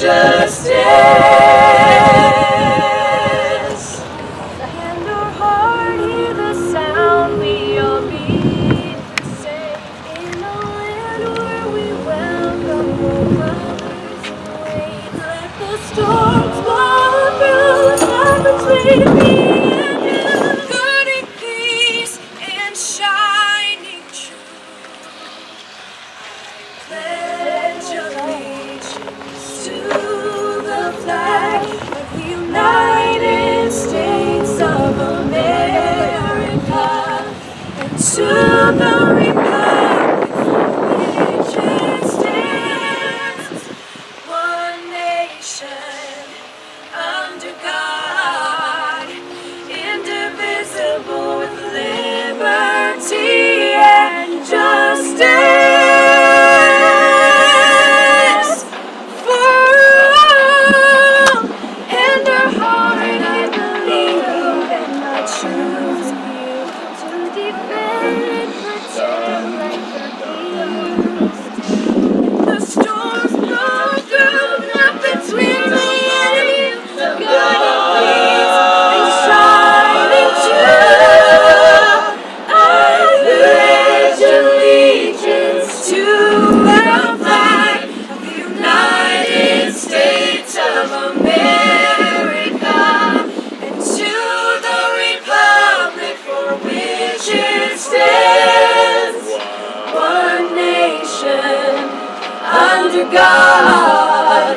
justice. And our heart hear the sound we all need. Say, in a land where we welcome our brothers and wait, let the storms blow through the gap between me and you. Burning peace and shining truth. Pledge allegiance to the flag of the United States of America and to the republic for which it stands, one nation under God, indivisible with liberty and justice. God,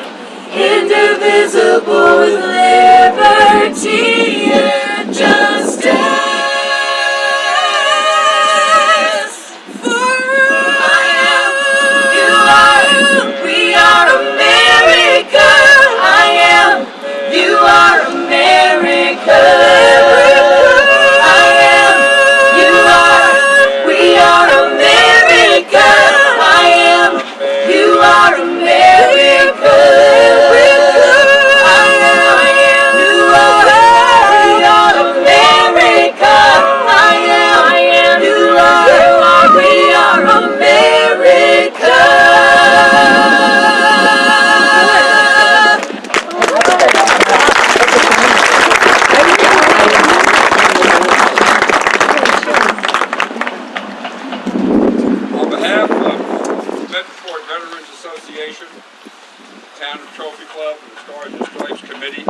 indivisible with liberty and justice. For I am, you are, we are America. I am, you are America. I am, you are, we are America. I am, you are America. On behalf of Metroport Veteran Association, Town of Trophy Club, and the Stars and Stripes Committee,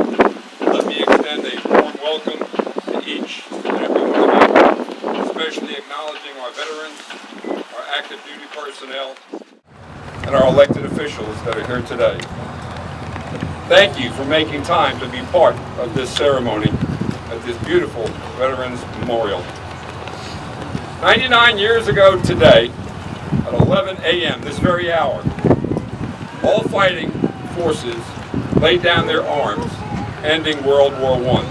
let me extend a warm welcome to each and every one of you, especially acknowledging our veterans, our active duty personnel, and our elected officials that are here today. Thank you for making time to be part of this ceremony at this beautiful Veterans Memorial. 99 years ago today, at 11 a.m., this very hour, all fighting forces laid down their arms, ending World War I.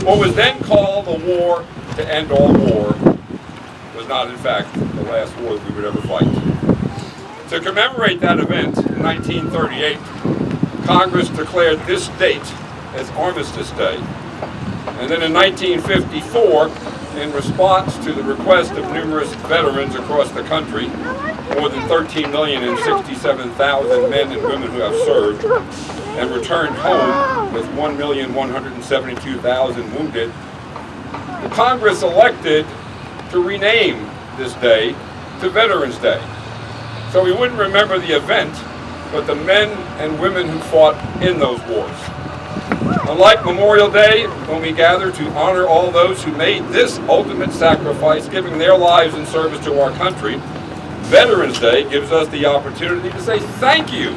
What was then called the War to End All War was not, in fact, the last war that we would ever fight. To commemorate that event in 1938, Congress declared this date as Armistice Day. And then in 1954, in response to the request of numerous veterans across the country, more than 13,067,000 men and women who have served and returned home with 1,172,000 wounded, the Congress elected to rename this day to Veterans Day. So we wouldn't remember the event, but the men and women who fought in those wars. Unlike Memorial Day, when we gather to honor all those who made this ultimate sacrifice, giving their lives in service to our country, Veterans Day gives us the opportunity to say thank you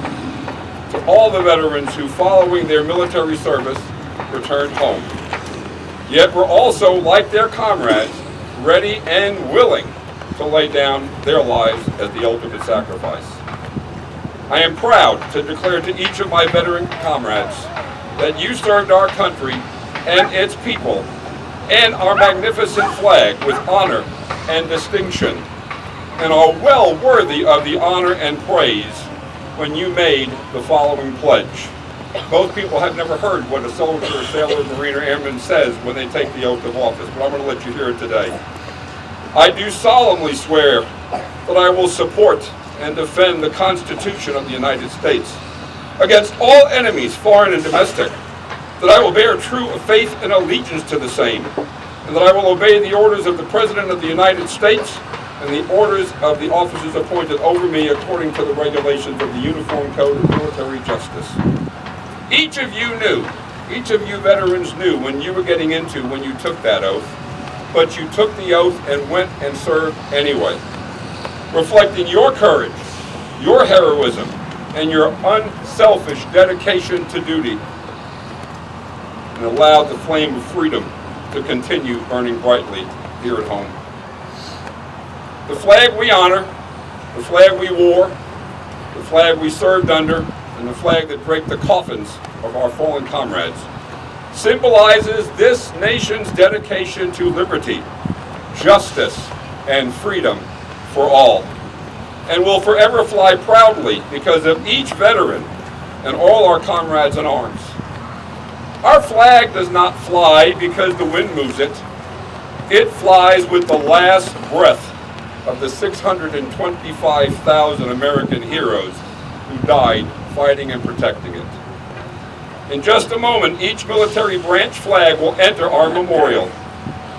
to all the veterans who, following their military service, returned home. Yet we're also, like their comrades, ready and willing to lay down their lives as the ultimate sacrifice. I am proud to declare to each of my veteran comrades that you served our country and its people and our magnificent flag with honor and distinction, and are well worthy of the honor and praise when you made the following pledge. Most people have never heard what a soldier, sailor, marine, or airman says when they take the oath of office, but I'm going to let you hear it today. I do solemnly swear that I will support and defend the Constitution of the United States, against all enemies, foreign and domestic, that I will bear true faith and allegiance to the same, and that I will obey the orders of the President of the United States and the orders of the officers appointed over me according to the regulations of the Uniform Code of Military Justice. Each of you knew, each of you veterans knew when you were getting into when you took that oath, but you took the oath and went and served anyway, reflecting your courage, your heroism, and your unselfish dedication to duty, and allowed the flame of freedom to continue burning brightly here at home. The flag we honor, the flag we wore, the flag we served under, and the flag that draped the coffins of our fallen comrades symbolizes this nation's dedication to liberty, justice, and freedom for all, and will forever fly proudly because of each veteran and all our comrades in arms. Our flag does not fly because the wind moves it. It flies with the last breath of the 625,000 American heroes who died fighting and protecting it. In just a moment, each military branch flag will enter our memorial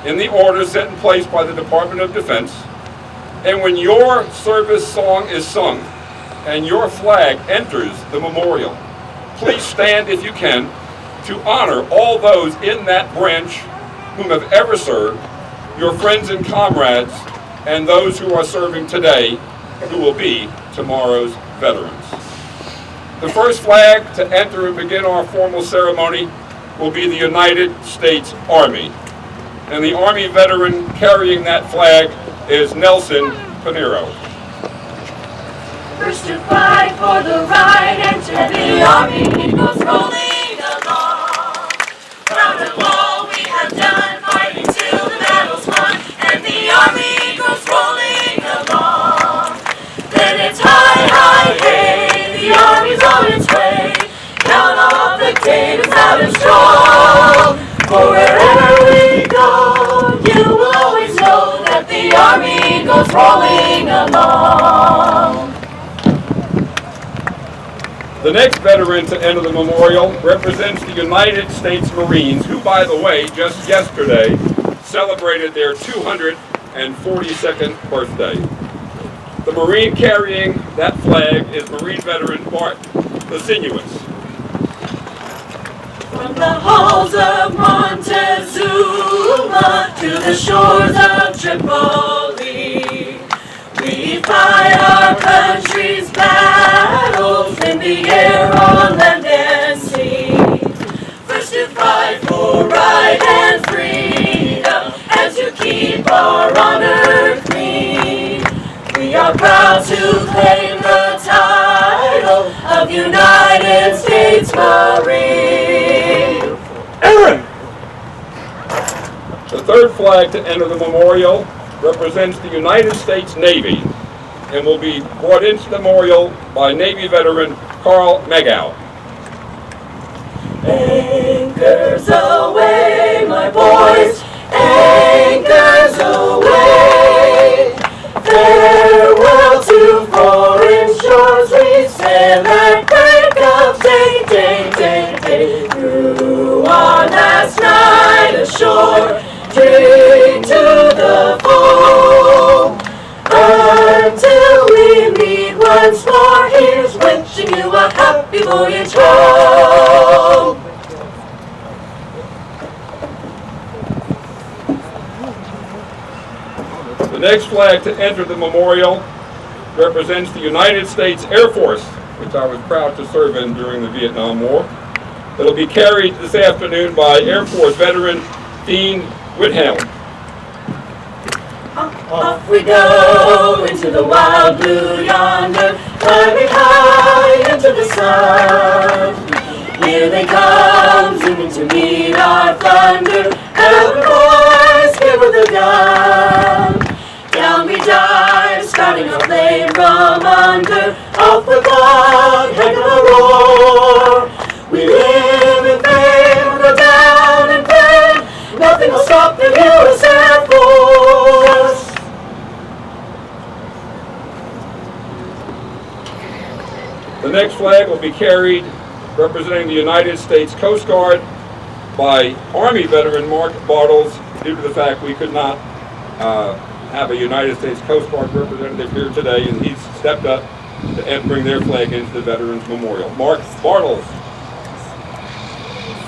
in the order set in place by the Department of Defense. And when your service song is sung and your flag enters the memorial, please stand if you can to honor all those in that branch whom have ever served, your friends and comrades, and those who are serving today who will be tomorrow's veterans. The first flag to enter and begin our formal ceremony will be the United States Army. And the Army veteran carrying that flag is Nelson Pinero. First to fight for the right, enter the Army, it goes rolling along. Proud of all we have done, fighting till the battle's won, and the Army goes rolling along. Then it's high, high, hey, the Army's on its way. Count off the day that's out and strong. For wherever we go, you will always know that the Army goes rolling along. The next veteran to enter the memorial represents the United States Marines, who, by the way, just yesterday celebrated their 242nd birthday. The Marine carrying that flag is Marine veteran Bart the Sinuous. From the halls of Montezuma to the shores of Tripoli, we fight our country's battles in the air, on land and sea. First to fight for right and freedom, and to keep our honor clean. We are proud to claim the title of United States Marine. Aaron! The third flag to enter the memorial represents the United States Navy and will be brought into the memorial by Navy veteran Carl Megow. Anchors away, my boys, anchors away. Farewell to foreign shores, we sail at break of day, day, day, day. Through our last night ashore, drink to the full. Until we meet once more, here's wishing you a happy voyage home. The next flag to enter the memorial represents the United States Air Force, which I was proud to serve in during the Vietnam War. It'll be carried this afternoon by Air Force veteran Dean Whithelm. Off we go into the wild blue yonder, climbing high into the sun. Here they come, zooming to meet our thunder. Every boys, give her the gun. Down we dive, starting a flame from under. Off with one heck of a roar. We live in fame, we'll go down in fame. Nothing will stop the U.S. Air Force. The next flag will be carried representing the United States Coast Guard by Army veteran Mark Bartles, due to the fact we could not have a United States Coast Guard representative here today, and he's stepped up to bring their flag into the Veterans Memorial. Mark Bartles.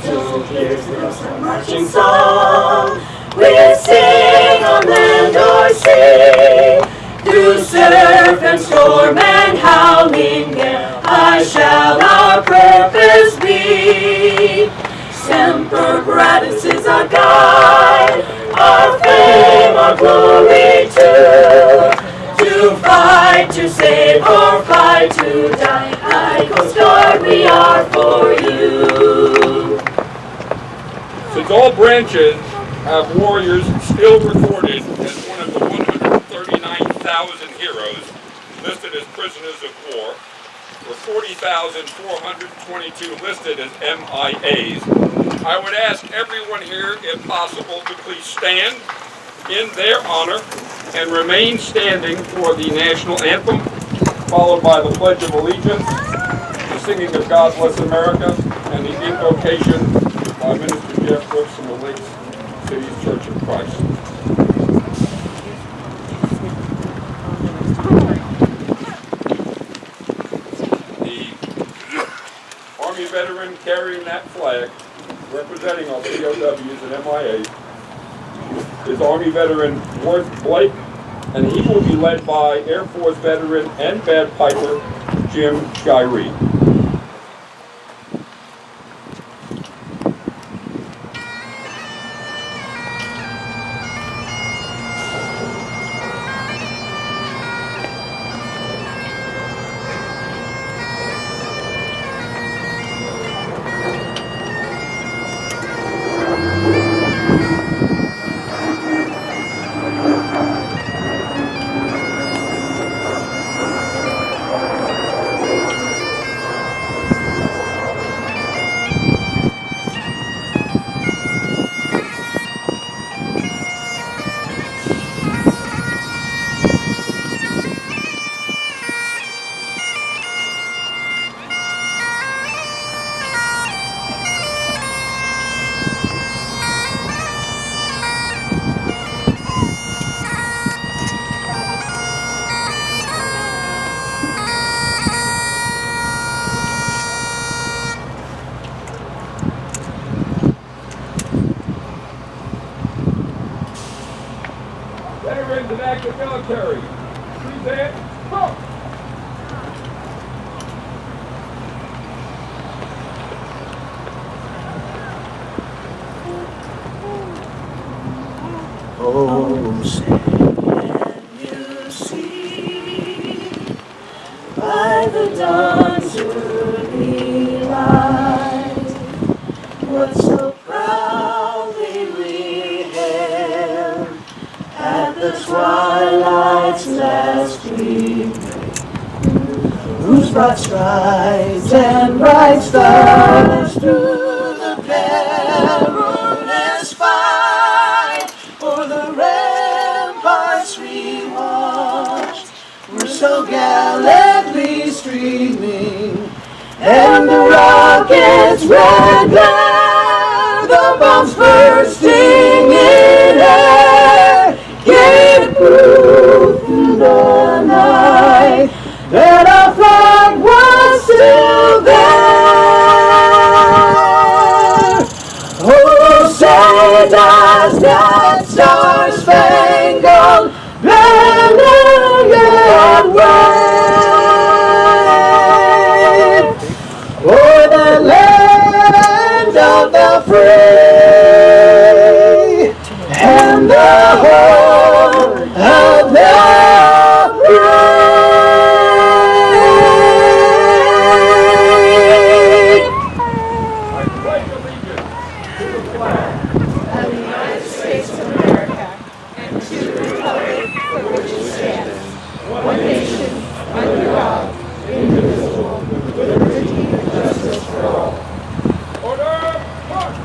So here's the marching song we sing on land or sea, through surf and storm and howling gale, I shall our purpose be. Semper Gratis is our guide, our fame, our glory too. To fight, to save, or fight, to die, I Coast Guard, we are for you. Since all branches have warriors still recorded as one of the 139,000 heroes listed as prisoners of war, or 40,422 listed as MIAs, I would ask everyone here, if possible, to please stand in their honor and remain standing for the national anthem, followed by the Pledge of Allegiance, the singing of God Bless America, and the invocation by Minister Jeff Brooks from the Lake City's Church of Christ. The Army veteran carrying that flag, representing our POWs and MIAs, is Army veteran Worth Blake, and he will be led by Air Force veteran and bagpiper Jim Shirey. Veterans and active military, please stand. Go! Oh, say can you see by the dawn's early light what so proudly we hailed at the twilight's last gleam, whose broad stripes and bright stars through the perilous fight o'er the ramparts we watched were so gallantly streaming, and the rockets' red glare, the bombs bursting in air, gave proof through the night that our flag was still there. Oh, say does that star-spangled banner yet wave o'er the land of the free and the home of the brave? I pledge allegiance to the flag of the United States of America and to the republic for which it stands, one nation, under God, indivisible, with liberty and justice for all. order, march!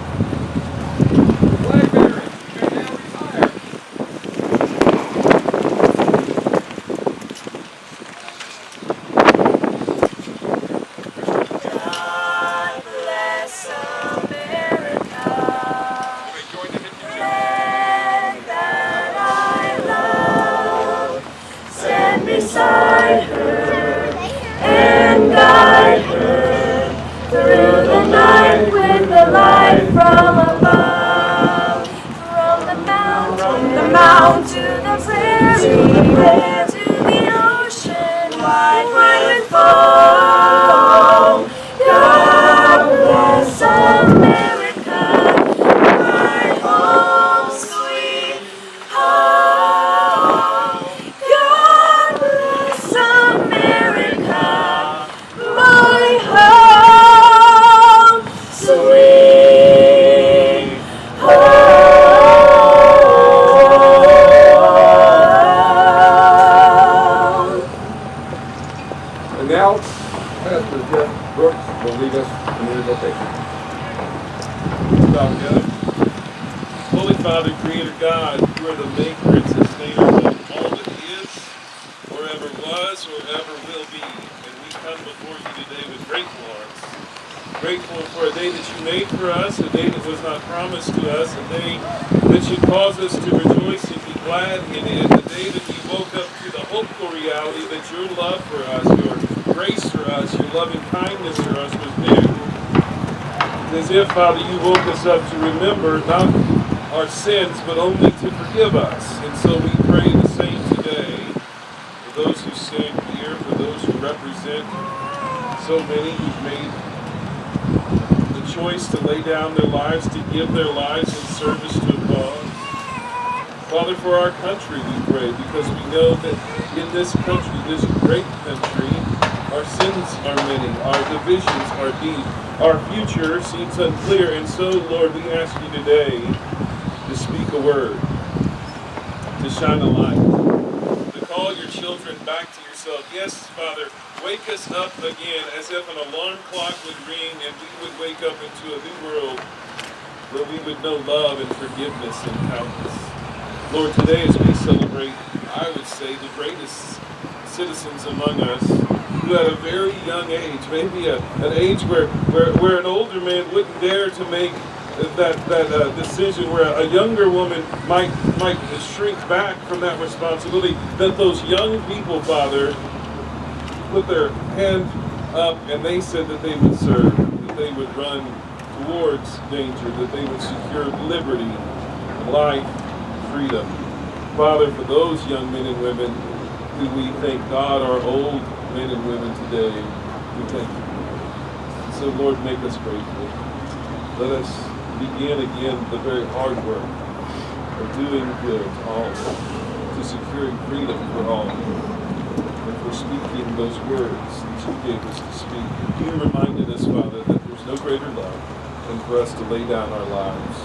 Bow together. Holy Father, Creator God, you are the maker and sustainer of all that is, or ever was, or ever will be. And we come before you today with grateful hearts. Grateful for a day that you made for us, a day that was not promised to us, a day that should cause us to rejoice and be glad in it, a day that we woke up to the hopeful reality that your love for us, your grace for us, your loving kindness for us was new. As if, Father, you woke us up to remember not our sins, but only to forgive us. And so we pray the same today for those who stand here, for those who represent so many who've made the choice to lay down their lives, to give their lives in service to a cause. Father, for our country we pray, because we know that in this country, this great country, our sins are many, our divisions are deep, our future seems unclear, and so, Lord, we ask you today to speak a word, to shine a light, to call your children back to yourself. Yes, Father, wake us up again as if an alarm clock would ring and we would wake up into a new world where we would know love and forgiveness and kindness. Lord, today as we celebrate, I would say, the greatest citizens among us, who at a very young age, maybe an age where an older man wouldn't dare to make that decision, where a younger woman might shrink back from that responsibility, that those young people, Father, put their hand up and they said that they would serve, that they would run towards danger, that they would secure liberty, life, freedom. Father, for those young men and women who we thank God are old men and women today, we thank you. So Lord, make us grateful. Let us begin again the very hard work of doing good to all, to securing freedom for all, and for speaking those words that you gave us to speak. You reminded us, Father, that there's no greater love than for us to lay down our lives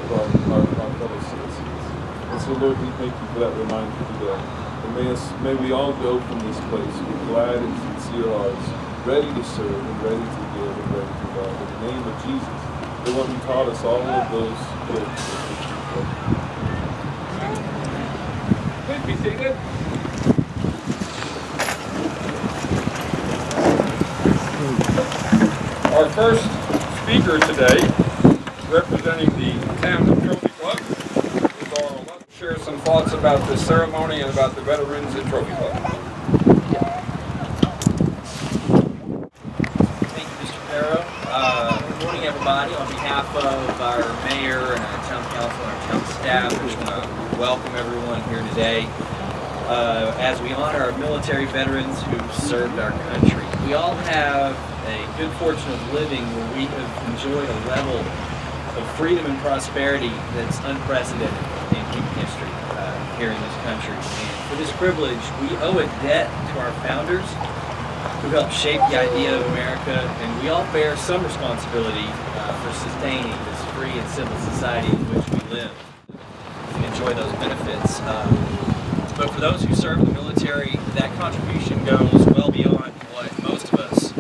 for our fellow citizens. And so, Lord, we thank you for that reminder today. And may we all go from this place with glad and sincere hearts, ready to serve and ready to give and ready to love. In the name of Jesus, the one who taught us all of those words. Please be seated. Our first speaker today, representing the town of Trophy Club, is our share some thoughts about the ceremony and about the veterans at Trophy Club. Thank you, Mr. Farrow. Good morning, everybody. On behalf of our mayor and our town council and our town staff, we just want to welcome everyone here today as we honor our military veterans who served our country. We all have a good fortune of living where we have enjoyed a level of freedom and prosperity that's unprecedented in human history here in this country. And for this privilege, we owe a debt to our founders who helped shape the idea of America, and we all bear some responsibility for sustaining this free and civil society in which we live and enjoy those benefits. But for those who serve in the military, that contribution goes well beyond what most of us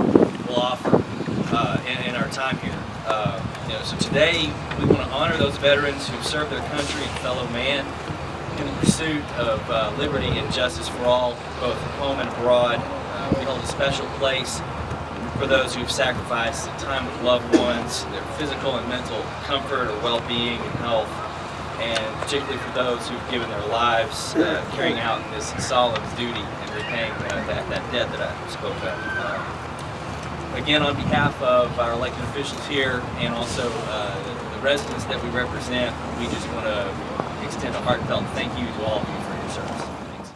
will offer in our time here. So today we want to honor those veterans who served their country and fellow man in the pursuit of liberty and justice for all, both at home and abroad. We hold a special place for those who've sacrificed time with loved ones, their physical and mental comfort or well-being and health, and particularly for those who've given their lives carrying out this solemn duty and repaying that debt that I spoke of. Again, on behalf of our elected officials here and also the residents that we represent, we just want to extend a heartfelt thank you to all of you for your service. Thanks.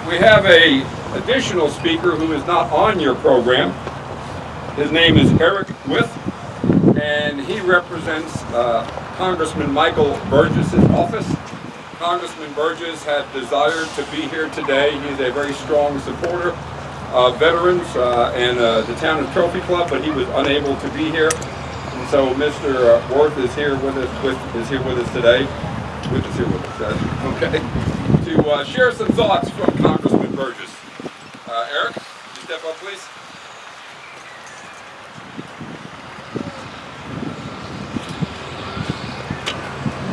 We have an additional speaker who is not on your program. His name is Eric With, and he represents Congressman Michael Burgess' office. Congressman Burgess had desired to be here today. He's a very strong supporter of veterans and the town of Trophy Club, but he was unable to be here. And so Mr. Worth is here with us today. Okay. To share some thoughts from Congressman Burgess. Eric, you step up, please.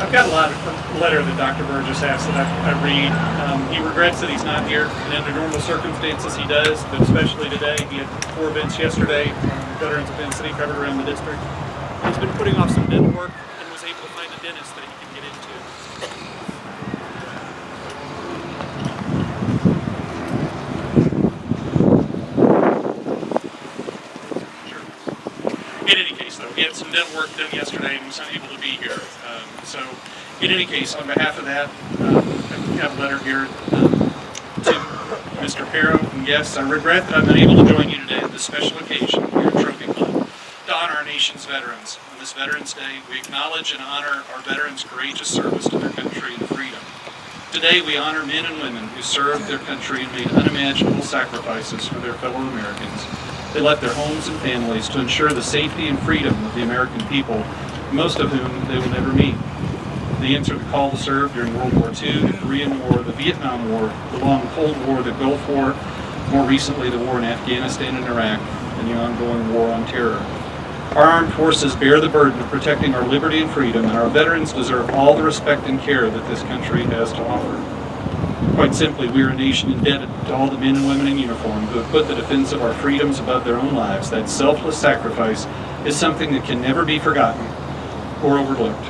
I've got a letter that Dr. Burgess asked that I read. He regrets that he's not here, and under normal circumstances he does, but especially today. He had 4 events yesterday, veterans events that he covered around the district. He's been putting off some dental work and was able to find a dentist that he can get into. In any case, though, he had some dental work done yesterday and was unable to be here. So, in any case, on behalf of that, I have a letter here to Mr. Pero and guests. I regret that I'm unable to join you today at this special occasion here at Trophy Club to honor our nation's veterans. On this Veterans Day, we acknowledge and honor our veterans' courageous service to their country and freedom. Today, we honor men and women who served their country and made unimaginable sacrifices for their fellow Americans. They left their homes and families to ensure the safety and freedom of the American people, most of whom they will never meet. They answered the call to serve during World War II, the Korean War, the Vietnam War, the long Cold War, the Gulf War, more recently the war in Afghanistan and Iraq, and the ongoing war on terror. Our armed forces bear the burden of protecting our liberty and freedom, and our veterans deserve all the respect and care that this country has to offer. Quite simply, we are a nation indebted to all the men and women in uniform who have put the defense of our freedoms above their own lives. That selfless sacrifice is something that can never be forgotten or overlooked.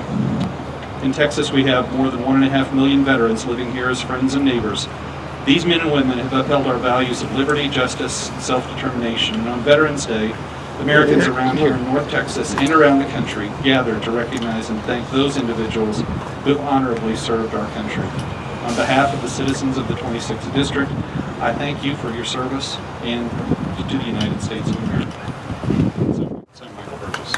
In Texas, we have more than 1.5 million veterans living here as friends and neighbors. These men and women have upheld our values of liberty, justice, and self-determination. And on Veterans Day, Americans around here in North Texas and around the country gather to recognize and thank those individuals who have honorably served our country. On behalf of the citizens of the 26th District, I thank you for your service and to the United States of America. So Michael Burgess.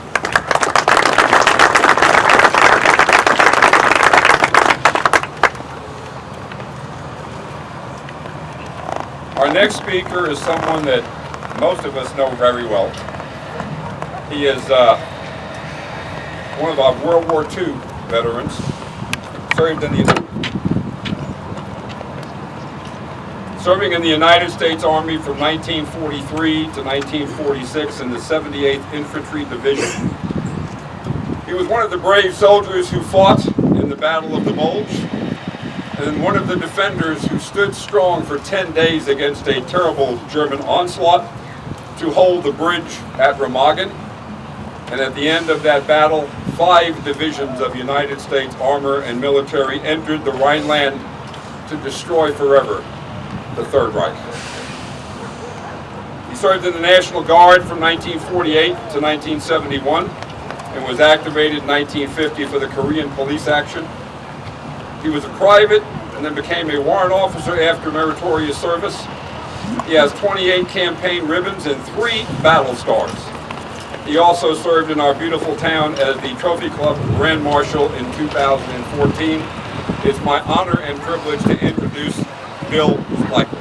Our next speaker is someone that most of us know very well. He is one of our World War II veterans, serving in the United States Army from 1943 to 1946 in the 78th Infantry Division. He was one of the brave soldiers who fought in the Battle of the Bulge, and one of the defenders who stood strong for 10 days against a terrible German onslaught to hold the bridge at Remagen. And at the end of that battle, 5 divisions of United States armor and military entered the Rhineland to destroy forever the Third Reich. He served in the National Guard from 1948 to 1971 and was activated in 1950 for the Korean police action. He was a private and then became a warrant officer after meritorious service. He has 28 campaign ribbons and 3 battle stars. He also served in our beautiful town as the Trophy Club Grand Marshal in 2014. It's my honor and privilege to introduce Bill Schleicher.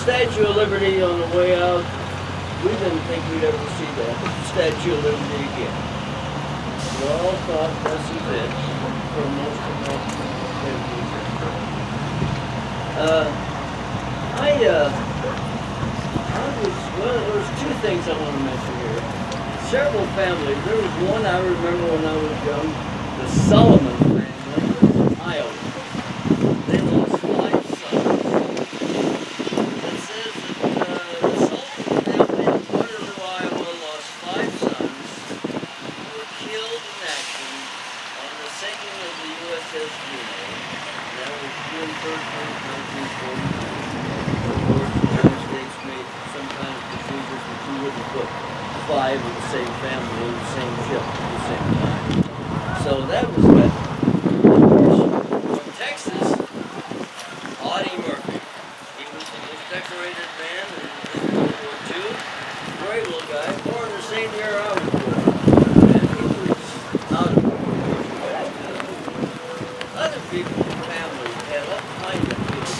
Statue of Liberty on the way out, we didn't think we'd ever see that Statue of Liberty again. We all thought this is it. for most of my there's two things I want to mention here. Several families. There was one I remember when I was young, the Solomon family in Iowa. They lost 5 sons. It says that the Solomon family in Waterloo, Iowa lost 5 sons who were killed in action on the sinking of the USS Juno. That was June 1st, 1949. Of course, the United States made some kind of procedures that you wouldn't put 5 of the same family in the same ship at the same time. So that was good. Of course, from Texas, Audie Murphy. He was the most decorated man in World War II. Great little guy, born the same year I was born. And he was out of it. Other people in the family had all kinds of people.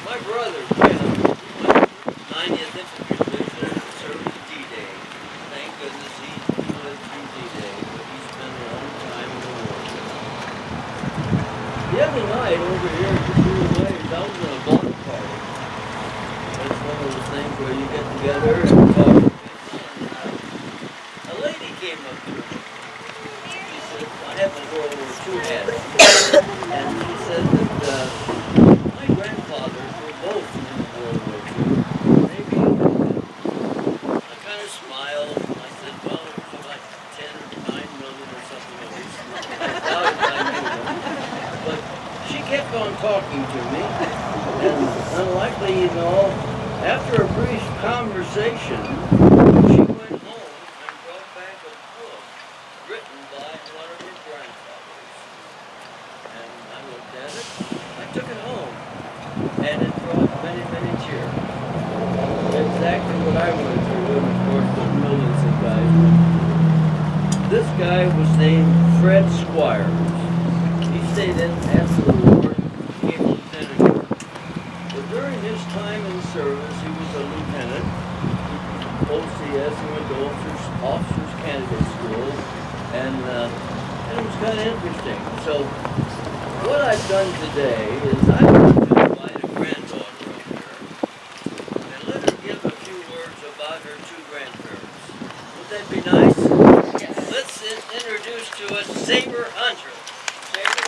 My brother, Jim, he went 90th Infantry Division and served at D-Day. Thank goodness he lived through D-Day, but he spent a long time in the war. The other night over here at the Blue Waves, I was in a block party. That's one of those things where you get together and talk. A lady came up to me. She said, I have a World War II hat. And she said that my grandfathers were both in World War II. Maybe I kind of smiled. I said, well, it was like 10 or 9 million or something at least. I doubt if I knew them. But she kept on talking to me. And unlikely, you know, after a brief conversation, she went home and brought back a book written by one of her grandfathers. And I looked at it, I took it home, and it brought many, many tears. Exactly what I went through, and of course the millions of guys went through. This guy was named Fred Squires. He stayed in after the war and became a lieutenant. But during his time in service, he was a lieutenant. OCS, he went to officers candidate school, and it was kind of interesting. So what I've done today is I've got to invite a granddaughter up here and let her give a few words about her 2 grandparents. Would that be nice? Yes. Let's introduce to us Saber Hunter. Saber?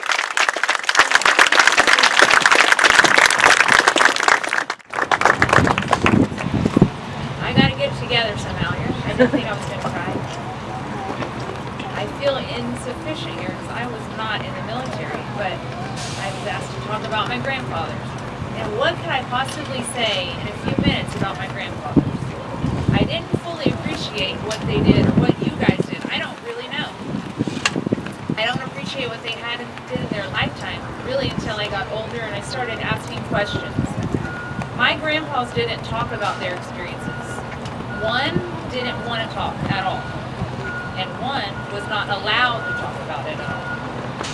I gotta get it together somehow here. I didn't think I was gonna cry. I feel insufficient here because I was not in the military, but I was asked to talk about my grandfathers. And what could I possibly say in a few minutes about my grandfathers? I didn't fully appreciate what they did or what you guys did. I don't really know. I don't appreciate what they had and did in their lifetime, really until I got older and I started asking questions. My grandpas didn't talk about their experiences. One didn't want to talk at all. And one was not allowed to talk about it at all.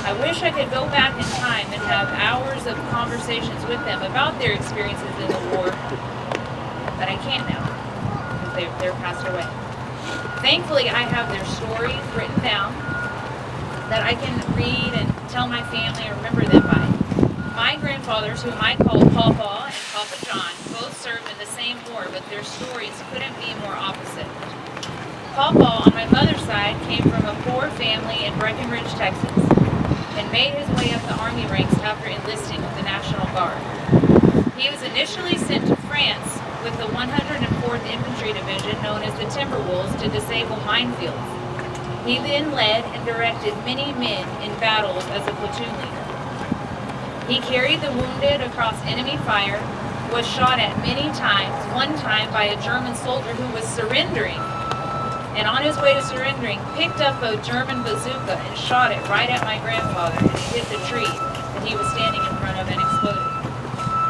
I wish I could go back in time and have hours of conversations with them about their experiences in the war, but I can't now, because they're passed away. Thankfully, I have their stories written down that I can read and tell my family and remember them by. My grandfathers, whom I call Pawpaw and Papa John, both served in the same war, but their stories couldn't be more opposite. Pawpaw, on my mother's side, came from a poor family in Breckenridge, Texas, and made his way up the Army ranks after enlisting with the National Guard. He was initially sent to France with the 104th Infantry Division, known as the Timberwolves, to disable minefields. He then led and directed many men in battles as a platoon leader. He carried the wounded across enemy fire, was shot at many times, one time by a German soldier who was surrendering, and on his way to surrendering, picked up a German bazooka and shot it right at my grandfather, and it hit the tree that he was standing in front of and exploded.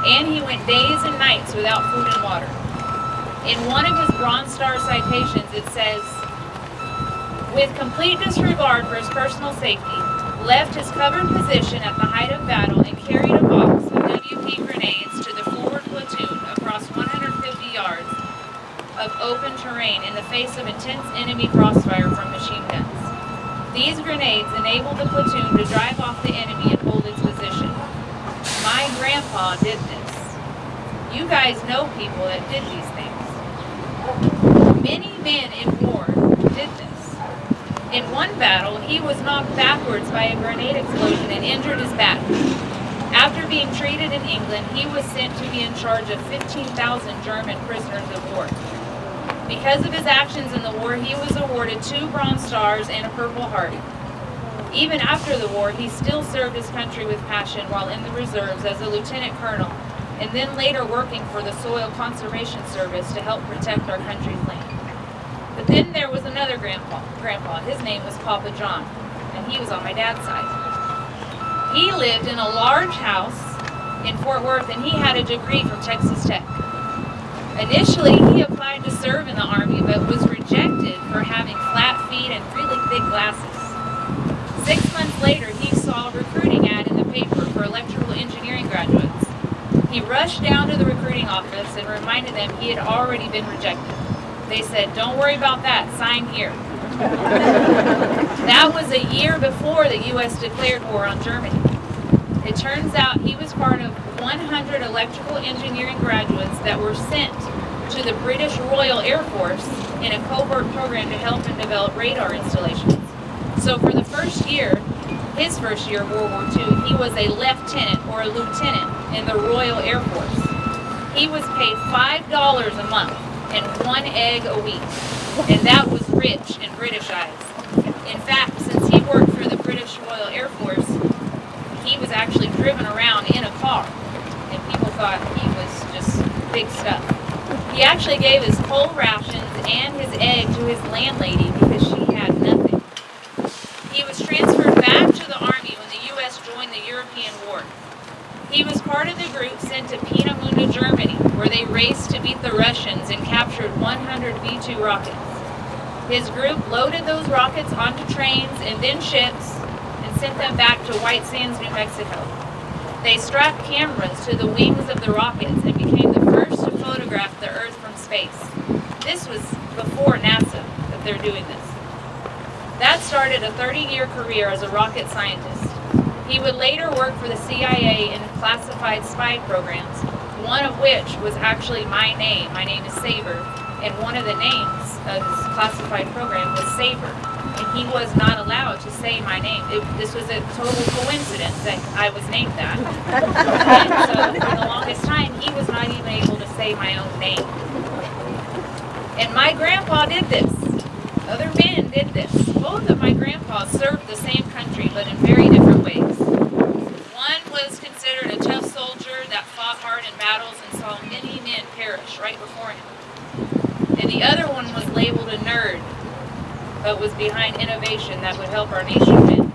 And he went days and nights without food and water. In one of his Bronze Star citations, it says, with complete disregard for his personal safety, left his covered position at the height of battle and carried a box of WP grenades to the forward platoon across 150 yards of open terrain in the face of intense enemy crossfire from machine guns. These grenades enabled the platoon to drive off the enemy and hold its position. My grandpa did this. You guys know people that did these things. Many men in war did this. In one battle, he was knocked backwards by a grenade explosion and injured his back. After being treated in England, he was sent to be in charge of 15,000 German prisoners of war. Because of his actions in the war, he was awarded 2 Bronze Stars and a Purple Heart. Even after the war, he still served his country with passion while in the reserves as a lieutenant colonel, and then later working for the Soil Conservation Service to help protect our country's land. But then there was another grandpa. His name was Papa John, and he was on my dad's side. He lived in a large house in Fort Worth, and he had a degree from Texas Tech. Initially, he applied to serve in the Army, but was rejected for having flat feet and really thick glasses. 6 months later, he saw a recruiting ad in the paper for electrical engineering graduates. He rushed down to the recruiting office and reminded them he had already been rejected. They said, "Don't worry about that, sign here." That was a year before the U.S. declared war on Germany. It turns out he was part of 100 electrical engineering graduates that were sent to the British Royal Air Force in a covert program to help him develop radar installations. So for the first year, his first year of World War II, he was a lieutenant or a lieutenant in the Royal Air Force. He was paid $5 a month and 1 egg a week, and that was rich in British eyes. In fact, since he worked for the British Royal Air Force, he was actually driven around in a car, and people thought he was just big stuff. He actually gave his coal rations and his egg to his landlady because she had nothing. He was transferred back to the Army when the U.S. joined the European War. He was part of the group sent to Peenemünde, Germany, where they raced to beat the Russians and captured 100 V-2 rockets. His group loaded those rockets onto trains and then ships and sent them back to White Sands, New Mexico. They strapped cameras to the wings of the rockets and became the first to photograph the Earth from space. This was before NASA that they're doing this. That started a 30-year career as a rocket scientist. He would later work for the CIA in classified spy programs, one of which was actually my name. My name is Saber, and one of the names of his classified program was Saber. And he was not allowed to say my name. This was a total coincidence that I was named that. And so for the longest time, he was not even able to say my own name. And my grandpa did this. Other men did this. Both of my grandpas served the same country, but in very different ways. One was considered a tough soldier that fought hard in battles and saw many men perish right before him. And the other one was labeled a nerd, but was behind innovation that would help our nation win.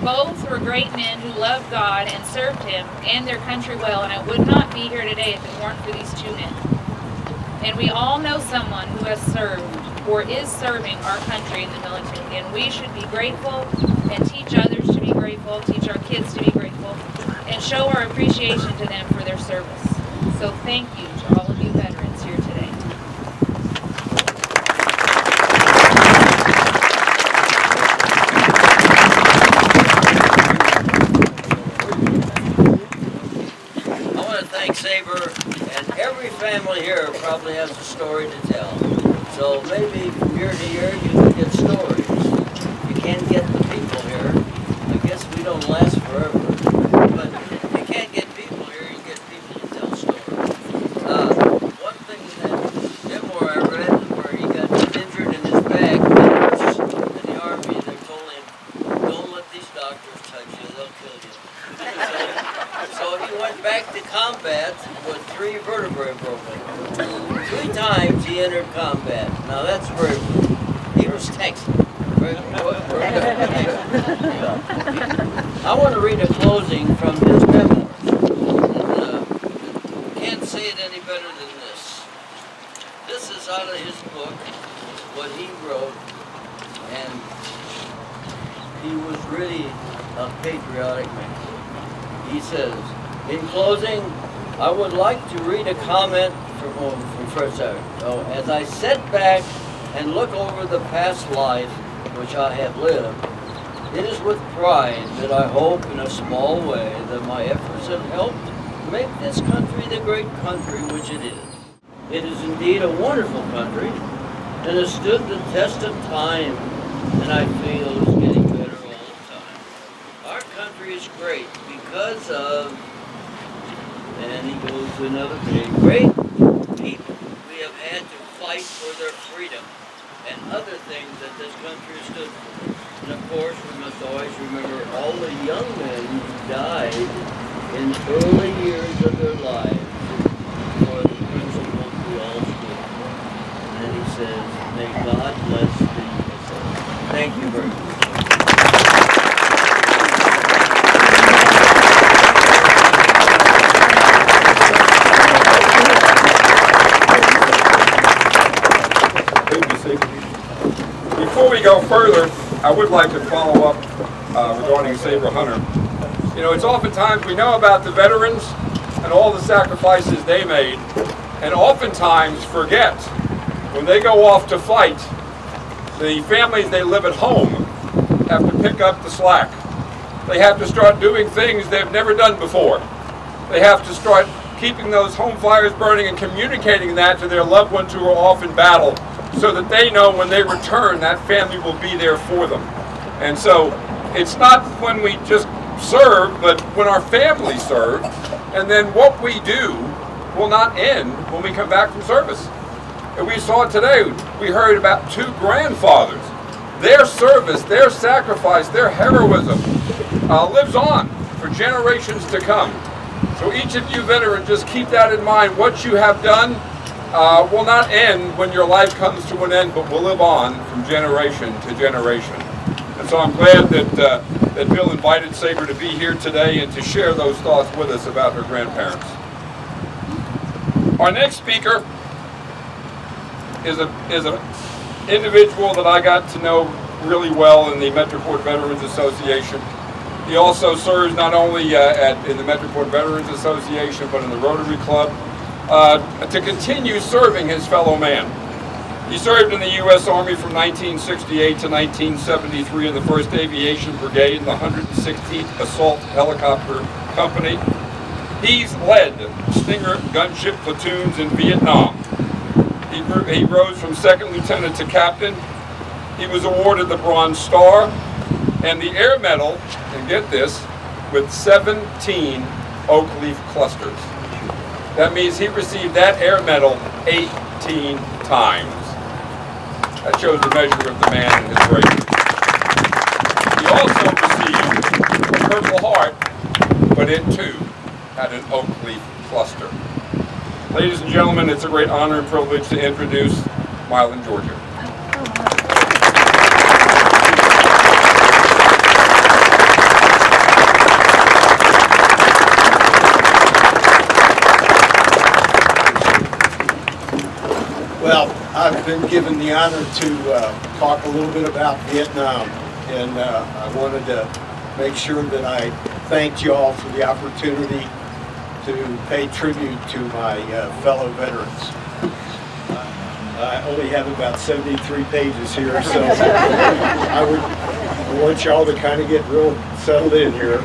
Both were great men who loved God and served Him and their country well, and I would not be here today if it weren't for these 2 men. And we all know someone who has served or is serving our country in the military, and we should be grateful and teach others to be grateful, teach our kids to be grateful, and show our appreciation to them for their service. So thank you to all of you veterans here today. I want to thank Saber, and every family here probably has a story to tell. So maybe from year to year you can get stories. You can't get the people here. I guess we don't last forever. But if you can't get people here, you get people to tell stories. One thing that memoir I read where he got injured in his back, in the Army, they told him, "Don't let these doctors touch you, they'll kill you." So he went back to combat with 3 vertebrae broken. 3 times he entered combat. Now that's very good. He was Texan. I want to read a closing from his memoirs. Can't say it any better than this. This is out of his book, what he wrote, and he was really a patriotic man. He says, in closing, I would like to read a comment from First Sergeant. As I sit back and look over the past life, which I have lived, it is with pride that I hope in a small way that my efforts have helped make this country the great country which it is. It is indeed a wonderful country and has stood the test of time, and I feel is getting better all the time. Our country is great because of, and he goes to another page, great people we have had to fight for their freedom and other things that this country stood for. And of course, we must always remember all the young men who died in early years of their lives for the principles we all stood for. And then he says, may God bless the USA. Thank you very much. Before we go further, I would like to follow up regarding Sabre Hunter. You know, it's oftentimes we know about the veterans and all the sacrifices they made, and oftentimes forget when they go off to fight, the families they live at home have to pick up the slack. They have to start doing things they've never done before. They have to start keeping those home fires burning and communicating that to their loved ones who are off in battle, so that they know when they return, that family will be there for them. And so it's not when we just serve, but when our families serve, and then what we do will not end when we come back from service. And we saw today, we heard about two grandfathers. Their service, their sacrifice, their heroism lives on for generations to come. So each of you veterans, just keep that in mind. What you have done will not end when your life comes to an end, but will live on from generation to generation. And so I'm glad that Bill invited Sabre to be here today and to share those thoughts with us about her grandparents. Our next speaker is an individual that I got to know really well in the Metroport Veterans Association. He also serves not only in the Metroport Veterans Association, but in the Rotary Club, to continue serving his fellow man. He served in the U.S. Army from 1968 to 1973 in the 1st Aviation Brigade in the 116th Assault Helicopter Company. He's led Stinger gunship platoons in Vietnam. He rose from 2nd lieutenant to captain. He was awarded the Bronze Star and the Air Medal, and get this, with 17 oak leaf clusters. That means he received that Air Medal 18 times. That shows the measure of the man and his bravery. He also received a Purple Heart, but it too had an oak leaf cluster. Ladies and gentlemen, it's a great honor and privilege to introduce Mylan, Georgia. Well, I've been given the honor to talk a little bit about Vietnam, and I wanted to make sure that I thanked you all for the opportunity to pay tribute to my fellow veterans. I only have about 73 pages here, so I want y'all to kind of get real settled in here.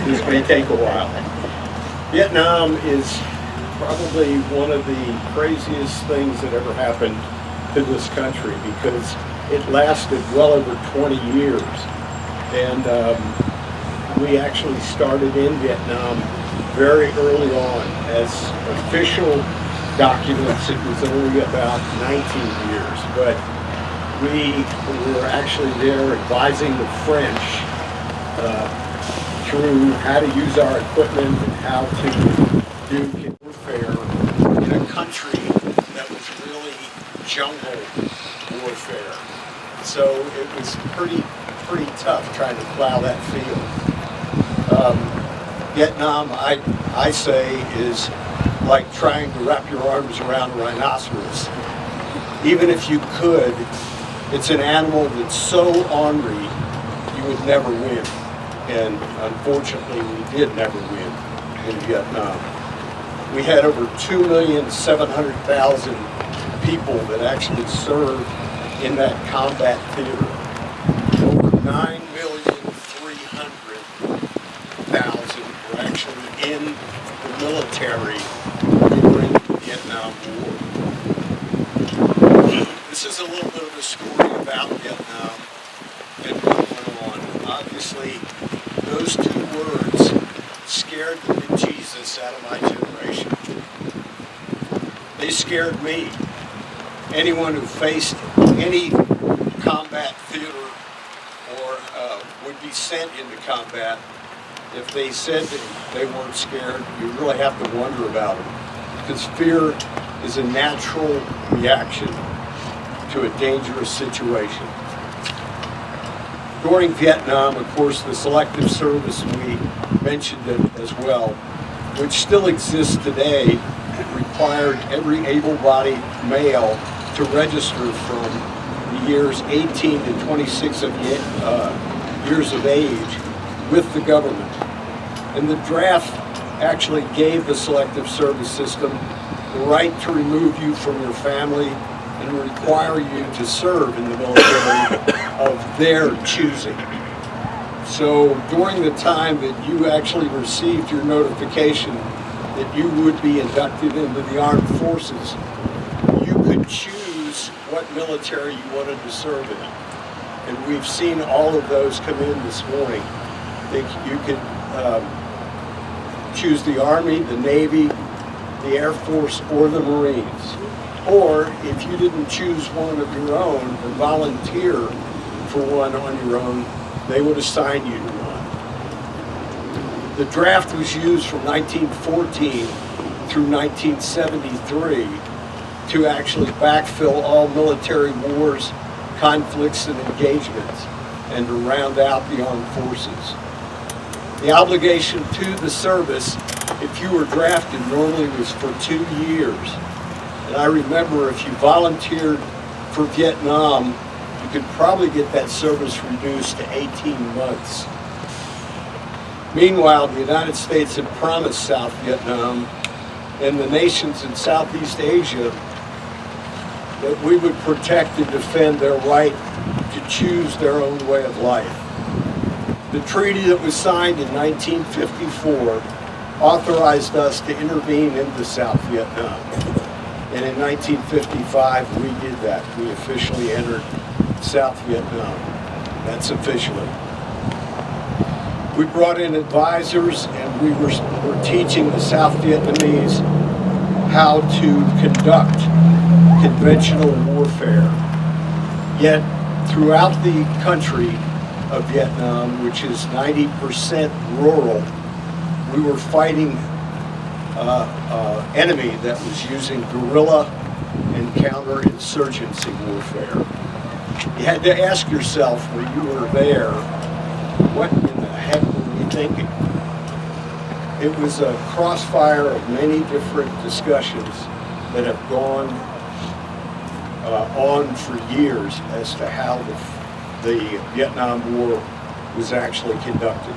This may take a while. Vietnam is probably one of the craziest things that ever happened to this country, because it lasted well over 20 years. And we actually started in Vietnam very early on. As official documents, it was only about 19 years, but we were actually there advising the French through how to use our equipment and how to do warfare in a country that was really jungle warfare. So it was pretty tough trying to plow that field. Vietnam, I say, is like trying to wrap your arms around a rhinoceros. Even if you could, it's an animal that's so ornery, you would never win. And unfortunately, we did never win in Vietnam. We had over 2,700,000 people that actually served in that combat theater. in the military during the Vietnam War. This is a little bit of a story about Vietnam and what went on. Obviously, those two words scared the bejesus out of my generation. They scared me. Anyone who faced any combat theater or would be sent into combat, if they said that they weren't scared, you really have to wonder about them. Because fear is a natural reaction to a dangerous situation. During Vietnam, of course, the selective service, we mentioned it as well, which still exists today, required every able-bodied male to register from the years 18 to 26 years of age with the government. And the draft actually gave the selective service system the right to remove you from your family and require you to serve in the military of their choosing. So during the time that you actually received your notification that you would be inducted into the armed forces, you could choose what military you wanted to serve in. And we've seen all of those come in this morning. You could choose the Army, the Navy, the Air Force, or the Marines. Or if you didn't choose one of your own or volunteer for one on your own, they would assign you to one. The draft was used from 1914 through 1973 to actually backfill all military wars, conflicts, and engagements, and to round out the armed forces. The obligation to the service, if you were drafted, normally was for 2 years. And I remember if you volunteered for Vietnam, you could probably get that service reduced to 18 months. Meanwhile, the United States had promised South Vietnam and the nations in Southeast Asia that we would protect and defend their right to choose their own way of life. The treaty that was signed in 1954 authorized us to intervene into South Vietnam. And in 1955, we did that. We officially entered South Vietnam. That's officially. We brought in advisors, and we were teaching the South Vietnamese how to conduct conventional warfare. Yet, throughout the country of Vietnam, which is 90% rural, we were fighting enemy that was using guerrilla and counterinsurgency warfare. You had to ask yourself when you were there, what in the heck were we thinking? It was a crossfire of many different discussions that have gone on for years as to how the Vietnam War was actually conducted.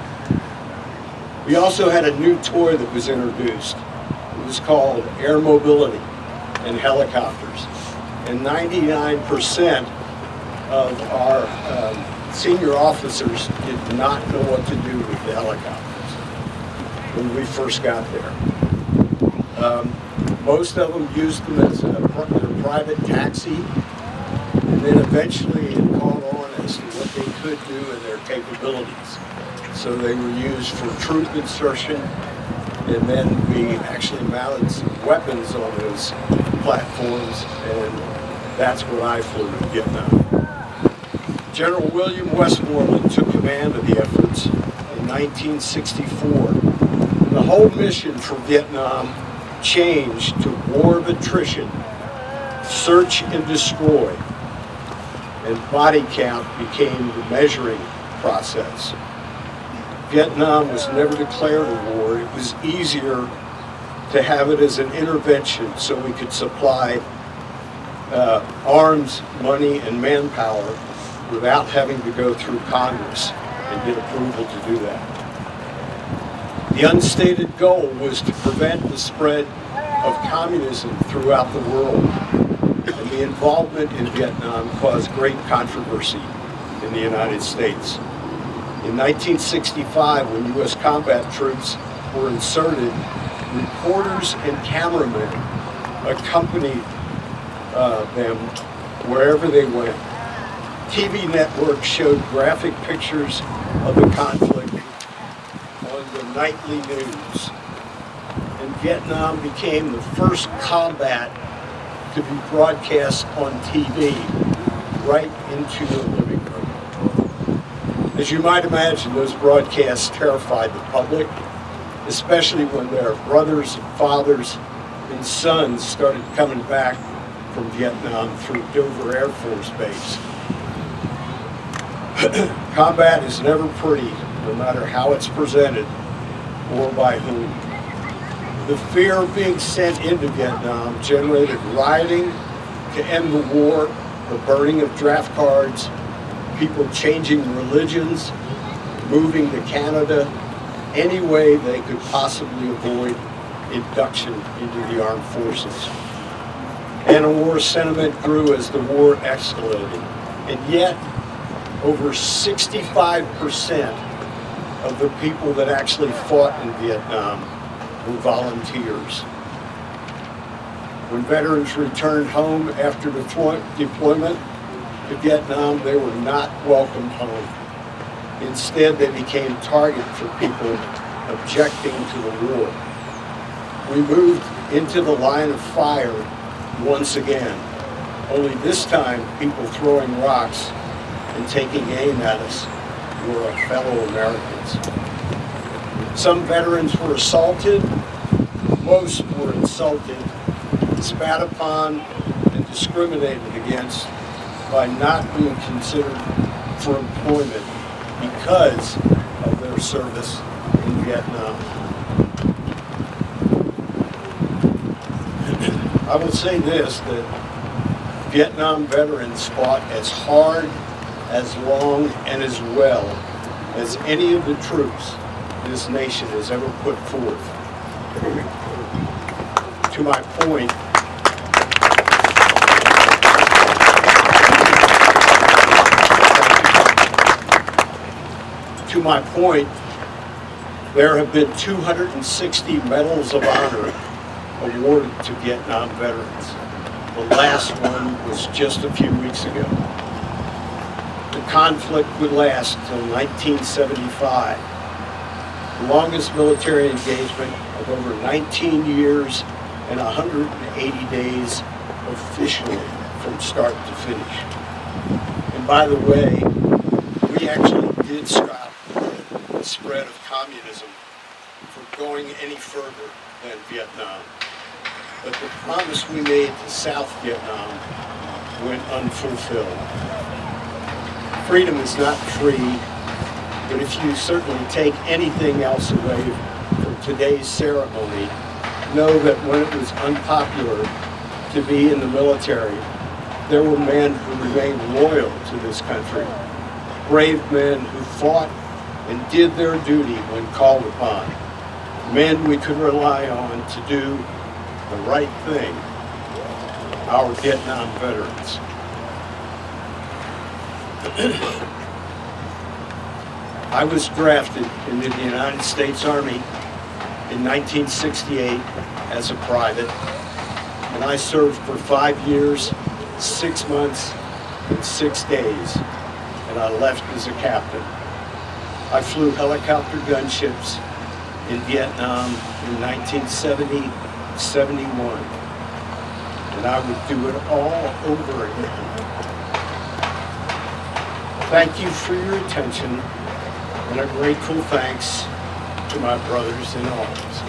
We also had a new toy that was introduced. It was called air mobility and helicopters. And 99% of our senior officers did not know what to do with the helicopters when we first got there. Most of them used them as their private taxi, and then eventually it caught on as to what they could do and their capabilities. So they were used for troop insertion, and then we actually mounted some weapons on those platforms, and that's what I flew in Vietnam. General William Westmoreland took command of the efforts in 1964. The whole mission for Vietnam changed to war of attrition, search and destroy, and body count became the measuring process. Vietnam was never declared a war. It was easier to have it as an intervention so we could supply arms, money, and manpower without having to go through Congress and get approval to do that. The unstated goal was to prevent the spread of communism throughout the world. And the involvement in Vietnam caused great controversy in the United States. In 1965, when U.S. combat troops were inserted, reporters and cameramen accompanied them wherever they went. TV networks showed graphic pictures of the conflict on the nightly news. And Vietnam became the first combat to be broadcast on TV right into the living room. As you might imagine, those broadcasts terrified the public, especially when their brothers and fathers and sons started coming back from Vietnam through Dover Air Force Base. Combat is never pretty, no matter how it's presented or by whom. The fear of being sent into Vietnam generated rioting to end the war, the burning of draft cards, people changing religions, moving to Canada, any way they could possibly avoid induction into the armed forces. Anti-war sentiment grew as the war escalated, and yet over 65% of the people that actually fought in Vietnam were volunteers. When veterans returned home after deployment to Vietnam, they were not welcomed home. Instead, they became target for people objecting to the war. We moved into the line of fire once again, only this time people throwing rocks and taking aim at us were our fellow Americans. Some veterans were assaulted, most were insulted, spat upon, and discriminated against by not being considered for employment because of their service in Vietnam. I will say this, that Vietnam veterans fought as hard, as long, and as well as any of the troops this nation has ever put forth. To my point, there have been 260 Medals of Honor awarded to Vietnam veterans. The last one was just a few weeks ago. The conflict would last until 1975, the longest military engagement of over 19 years and 180 days officially from start to finish. And by the way, we actually did stop the spread of communism from going any further than Vietnam. But the promise we made to South Vietnam went unfulfilled. Freedom is not free, but if you certainly take anything else away from today's ceremony, know that when it was unpopular to be in the military, there were men who remained loyal to this country, brave men who fought and did their duty when called upon, men we could rely on to do the right thing, our Vietnam veterans. I was drafted into the United States Army in 1968 as a private, and I served for 5 years, 6 months, and 6 days, and I left as a captain. I flew helicopter gunships in Vietnam in 1970-71, and I would do it all over again. Thank you for your attention, and a grateful thanks to my brothers in arms.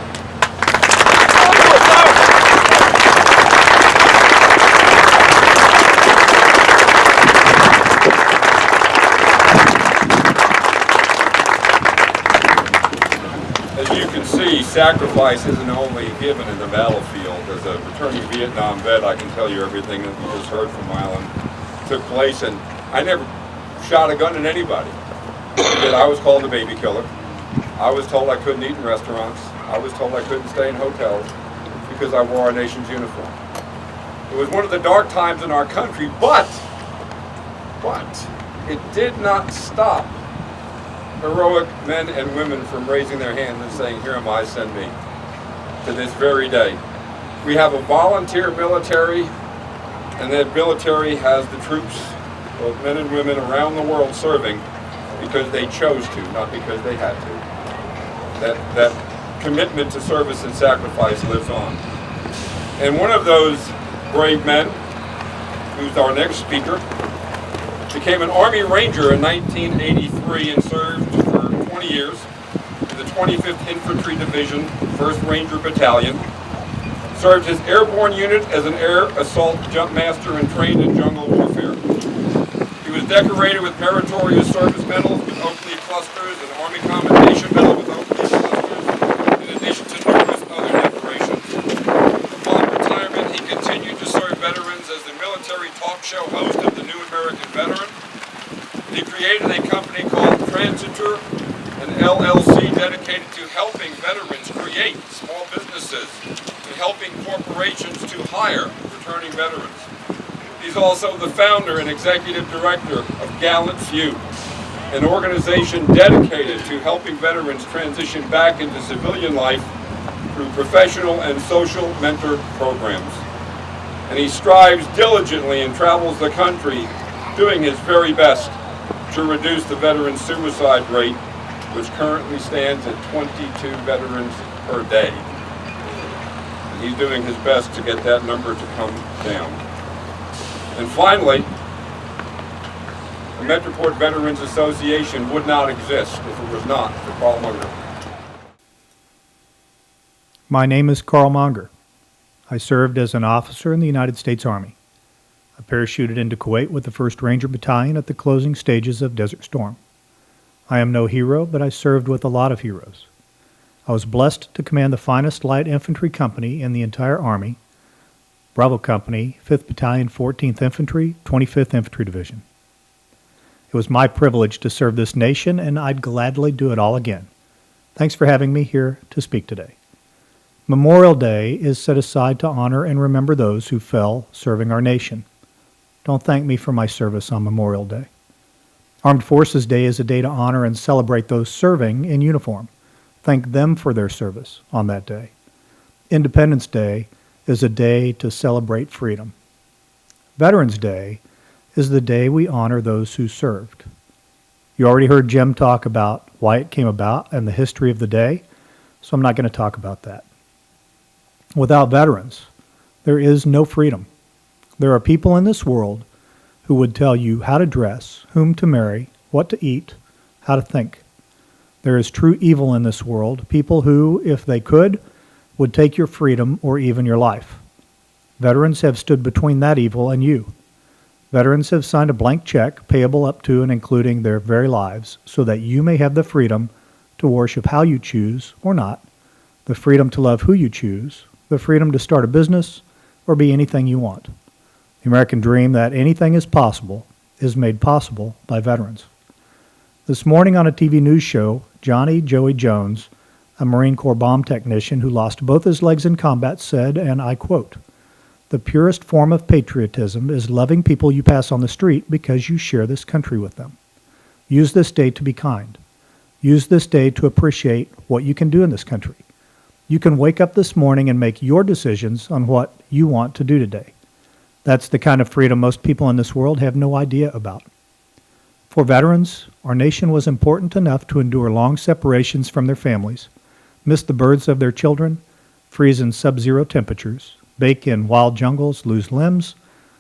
As you can see, sacrifice isn't only given in the battlefield. As a returning Vietnam vet, I can tell you everything that we just heard from Mylan took place, and I never shot a gun at anybody. I was called a baby killer. I was told I couldn't eat in restaurants. I was told I couldn't stay in hotels because I wore our nation's uniform. It was one of the dark times in our country, but it did not stop heroic men and women from raising their hands and saying, "Here am I, send me," to this very day. We have a volunteer military, and that military has the troops, both men and women around the world, serving because they chose to, not because they had to. That commitment to service and sacrifice lives on. And one of those brave men, who's our next speaker, became an Army Ranger in 1983 and served for 20 years in the 25th Infantry Division, 1st Ranger Battalion. Served his airborne unit as an air assault jump master and trained in jungle warfare. He was decorated with meritorious service medals with Oakley clusters and Army Commendation Medal with Oakley clusters, in addition to numerous other decorations. Upon retirement, he continued to serve veterans as the military talk show host of the New American Veteran. He created a company called Transitor, an LLC dedicated to helping veterans create small businesses and helping corporations to hire returning veterans. He's also the founder and executive director of Gallant Few, an organization dedicated to helping veterans transition back into civilian life through professional and social mentor programs. And he strives diligently and travels the country doing his very best to reduce the veteran suicide rate, which currently stands at 22 veterans per day. And he's doing his best to get that number to come down. And finally, the Metroport Veterans Association would not exist if it was not for Carl Munger. My name is Carl Munger. I served as an officer in the United States Army. I parachuted into Kuwait with the 1st Ranger Battalion at the closing stages of Desert Storm. I am no hero, but I served with a lot of heroes. I was blessed to command the finest light infantry company in the entire Army, Bravo Company, 5th Battalion, 14th Infantry, 25th Infantry Division. It was my privilege to serve this nation, and I'd gladly do it all again. Thanks for having me here to speak today. Memorial Day is set aside to honor and remember those who fell serving our nation. Don't thank me for my service on Memorial Day. Armed Forces Day is a day to honor and celebrate those serving in uniform. Thank them for their service on that day. Independence Day is a day to celebrate freedom. Veterans Day is the day we honor those who served. You already heard Jim talk about why it came about and the history of the day, so I'm not going to talk about that. Without veterans, there is no freedom. There are people in this world who would tell you how to dress, whom to marry, what to eat, how to think. There is true evil in this world, people who, if they could, would take your freedom or even your life. Veterans have stood between that evil and you. Veterans have signed a blank check payable up to and including their very lives so that you may have the freedom to worship how you choose or not, the freedom to love who you choose, the freedom to start a business or be anything you want. The American dream that anything is possible is made possible by veterans. This morning on a TV news show, Johnny Joey Jones, a Marine Corps bomb technician who lost both his legs in combat, said, and I quote, "The purest form of patriotism is loving people you pass on the street because you share this country with them. Use this day to be kind. Use this day to appreciate what you can do in this country. You can wake up this morning and make your decisions on what you want to do today. That's the kind of freedom most people in this world have no idea about. For veterans, our nation was important enough to endure long separations from their families, miss the births of their children, freeze in sub-zero temperatures, bake in wild jungles, lose limbs,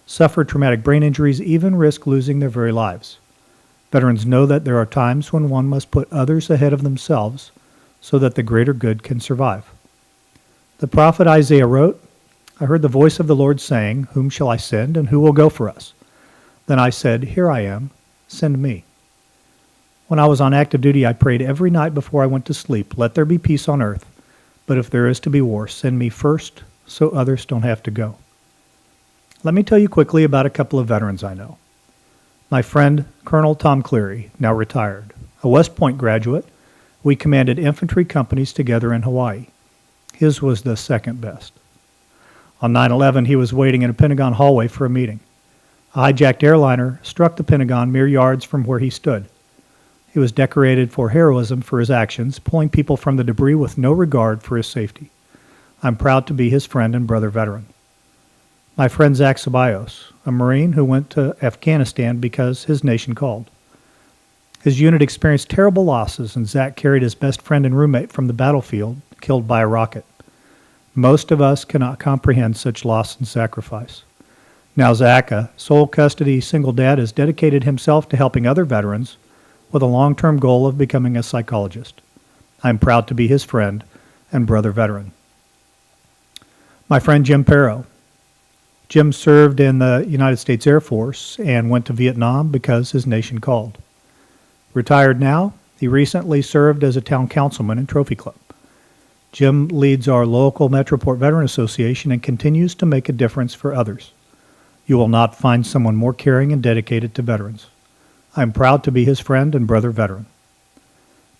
suffer traumatic brain injuries, even risk losing their very lives. Veterans know that there are times when one must put others ahead of themselves so that the greater good can survive. The prophet Isaiah wrote, I heard the voice of the Lord saying, whom shall I send, and who will go for us? Then I said, here I am, send me. When I was on active duty, I prayed every night before I went to sleep, let there be peace on earth, but if there is to be war, send me first so others don't have to go. Let me tell you quickly about a couple of veterans I know. My friend, Colonel Tom Cleary, now retired, a West Point graduate. We commanded infantry companies together in Hawaii. His was the second best. On 9/11, he was waiting in a Pentagon hallway for a meeting. A hijacked airliner struck the Pentagon mere yards from where he stood. He was decorated for heroism for his actions, pulling people from the debris with no regard for his safety. I'm proud to be his friend and brother veteran. My friend Zach Ceballos, a Marine who went to Afghanistan because his nation called. His unit experienced terrible losses, and Zach carried his best friend and roommate from the battlefield, killed by a rocket. Most of us cannot comprehend such loss and sacrifice. Now Zach, a sole custody single dad, has dedicated himself to helping other veterans with a long-term goal of becoming a psychologist. I'm proud to be his friend and brother veteran. My friend Jim Perro. Jim served in the United States Air Force and went to Vietnam because his nation called. Retired now, he recently served as a town councilman in Trophy Club. Jim leads our local Metroport Veteran Association and continues to make a difference for others. You will not find someone more caring and dedicated to veterans. I'm proud to be his friend and brother veteran.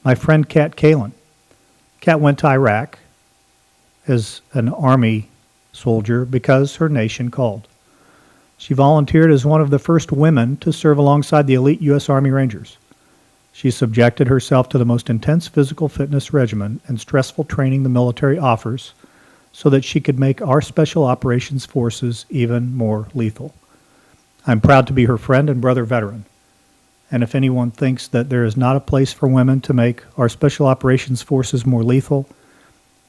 My friend Kat Kalin. Kat went to Iraq as an Army soldier because her nation called. She volunteered as one of the first women to serve alongside the elite U.S. Army Rangers. She subjected herself to the most intense physical fitness regimen and stressful training the military offers so that she could make our Special Operations Forces even more lethal. I'm proud to be her friend and brother veteran. And if anyone thinks that there is not a place for women to make our Special Operations Forces more lethal,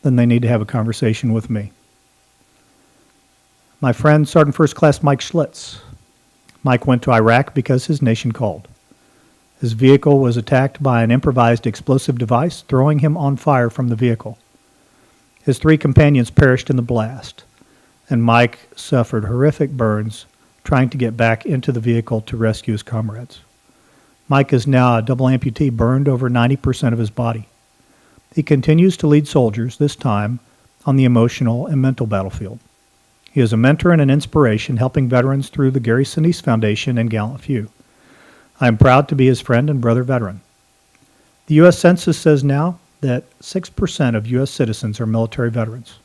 then they need to have a conversation with me. My friend Sergeant First Class Mike Schlitz. Mike went to Iraq because his nation called. His vehicle was attacked by an improvised explosive device, throwing him on fire from the vehicle. His 3 companions perished in the blast, and Mike suffered horrific burns trying to get back into the vehicle to rescue his comrades. Mike is now a double amputee, burned over 90% of his body. He continues to lead soldiers, this time on the emotional and mental battlefield. He is a mentor and an inspiration, helping veterans through the Gary Sinise Foundation and Gallant Few. I am proud to be his friend and brother veteran. The U.S. Census says now that 6% of U.S. citizens are military veterans.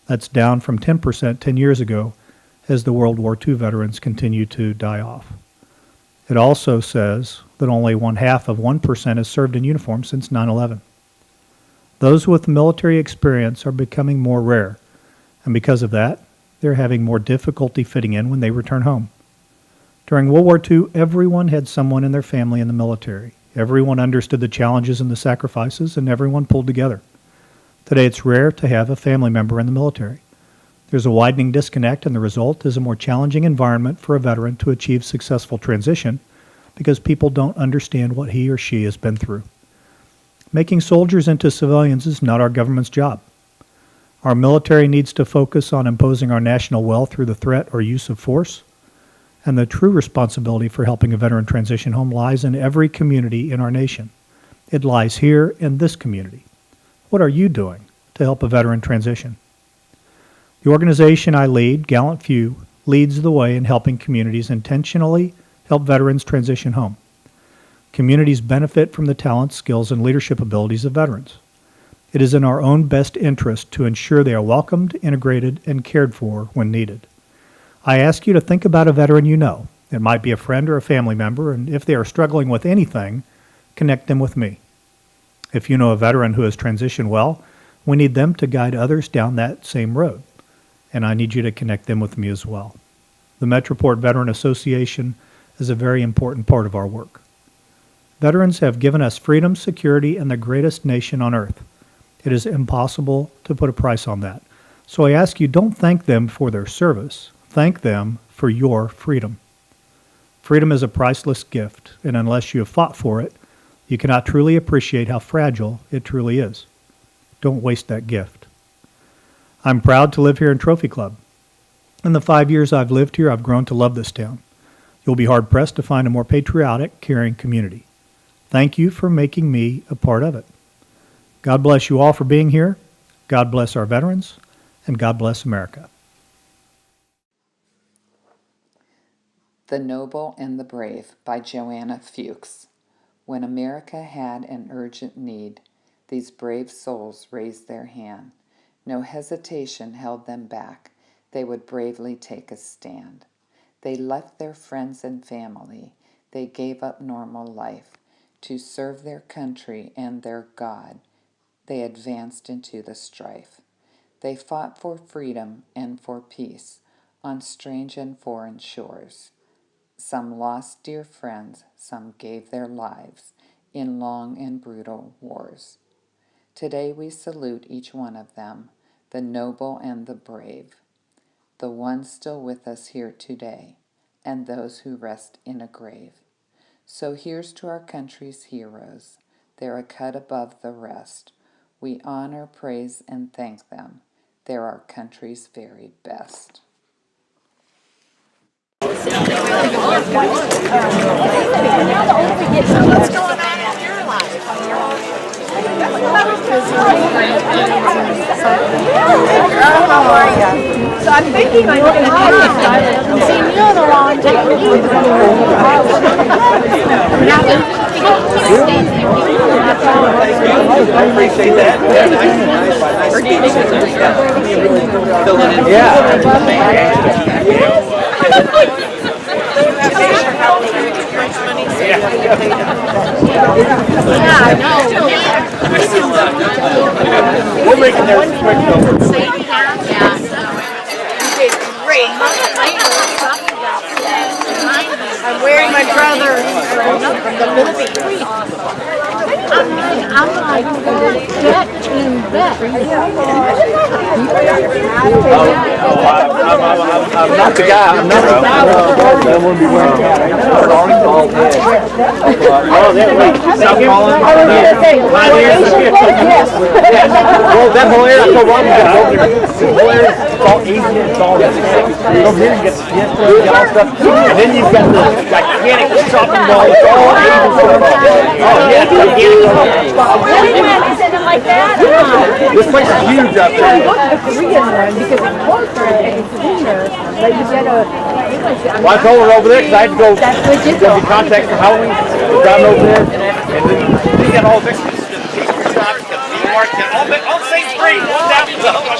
That's down from 10% 10 years ago as the World War II veterans continue to die off. It also says that only 0.5% has served in uniform since 9/11. Those with military experience are becoming more rare, and because of that, they're having more difficulty fitting in when they return home. During World War II, everyone had someone in their family in the military. Everyone understood the challenges and the sacrifices, and everyone pulled together. Today, it's rare to have a family member in the military. There's a widening disconnect, and the result is a more challenging environment for a veteran to achieve successful transition because people don't understand what he or she has been through. Making soldiers into civilians is not our government's job. Our military needs to focus on imposing our national will through the threat or use of force, and the true responsibility for helping a veteran transition home lies in every community in our nation. It lies here in this community. What are you doing to help a veteran transition? The organization I lead, Gallant Few, leads the way in helping communities intentionally help veterans transition home. Communities benefit from the talents, skills, and leadership abilities of veterans. It is in our own best interest to ensure they are welcomed, integrated, and cared for when needed. I ask you to think about a veteran you know. It might be a friend or a family member, and if they are struggling with anything, connect them with me. If you know a veteran who has transitioned well, we need them to guide others down that same road, and I need you to connect them with me as well. The Metroport Veteran Association is a very important part of our work. Veterans have given us freedom, security, and the greatest nation on earth. It is impossible to put a price on that. So I ask you, don't thank them for their service. Thank them for your freedom. Freedom is a priceless gift, and unless you have fought for it, you cannot truly appreciate how fragile it truly is. Don't waste that gift. I'm proud to live here in Trophy Club. In the 5 years I've lived here, I've grown to love this town. You'll be hard-pressed to find a more patriotic, caring community. Thank you for making me a part of it. God bless you all for being here. God bless our veterans, and God bless America. The Noble and the Brave by Joanna Fuchs. When America had an urgent need, these brave souls raised their hand. No hesitation held them back. They would bravely take a stand. They left their friends and family. They gave up normal life To serve their country and their God, they advanced into the strife. They fought for freedom and for peace on strange and foreign shores. Some lost dear friends, some gave their lives in long and brutal wars. Today we salute each one of them, the noble and the brave, the ones still with us here today, and those who rest in a grave. So here's to our country's heroes. They're a cut above the rest. We honor, praise, and thank them. They're our country's very best. What's going on in your life? How are you? So I'm thinking I'm going to see you on the lawn. Take it easy. I appreciate that. Yeah. Yeah, I know. We'll make it there quick though. Great. I'm wearing my brother from the Philippines. I'm like bet in bet. I'm not the guy. I'm not the guy. I won't be wearing that. Oh, stop calling. Well, that whole area, so wrong. That whole area, it's all easy. It's all over here, you get the all stuff. And then you've got the gigantic shopping mall. It's all Asian stuff. Oh, yeah, gigantic. Like that? This place is huge up there. Korean one because it's closer and it's cleaner, but you get a English. Well, I told her over there because I had to go get contacts for Halloween. Driving over there, and then we got all this pastry shops, the meat market, all the same street, one down the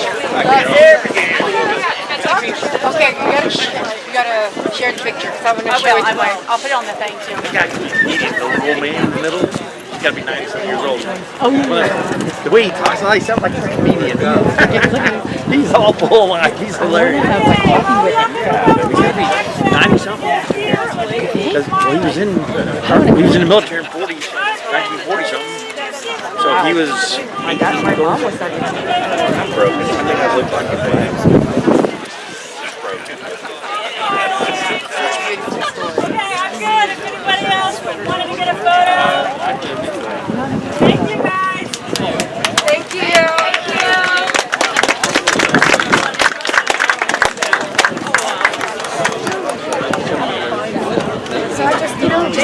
Okay, you gotta share the picture because I'm gonna show it to my. I'll put it on the thing too. guy, the old man in the middle. He's got to be 97 years old. Oh, the way he talks, he sounds like a comedian. He's all full, like he's hilarious. He's got to be 90-something. Because he was in the military in 1940-something. So he was. My mom was I'm broken. I think I look like a man. That's broken. I'm good. If anybody else wanted to get a photo. Thank you, guys. Thank you. So I just,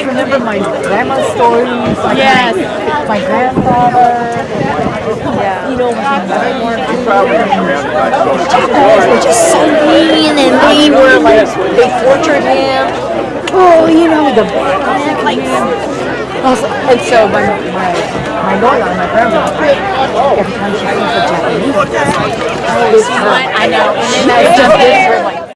remember my grandma's stories. Like my grandfather. Yeah. Were just so mean, and they were like, they tortured him. Oh, the like. And so my daughter, my grandma, every time she sees a Japanese, I know. And then I just like.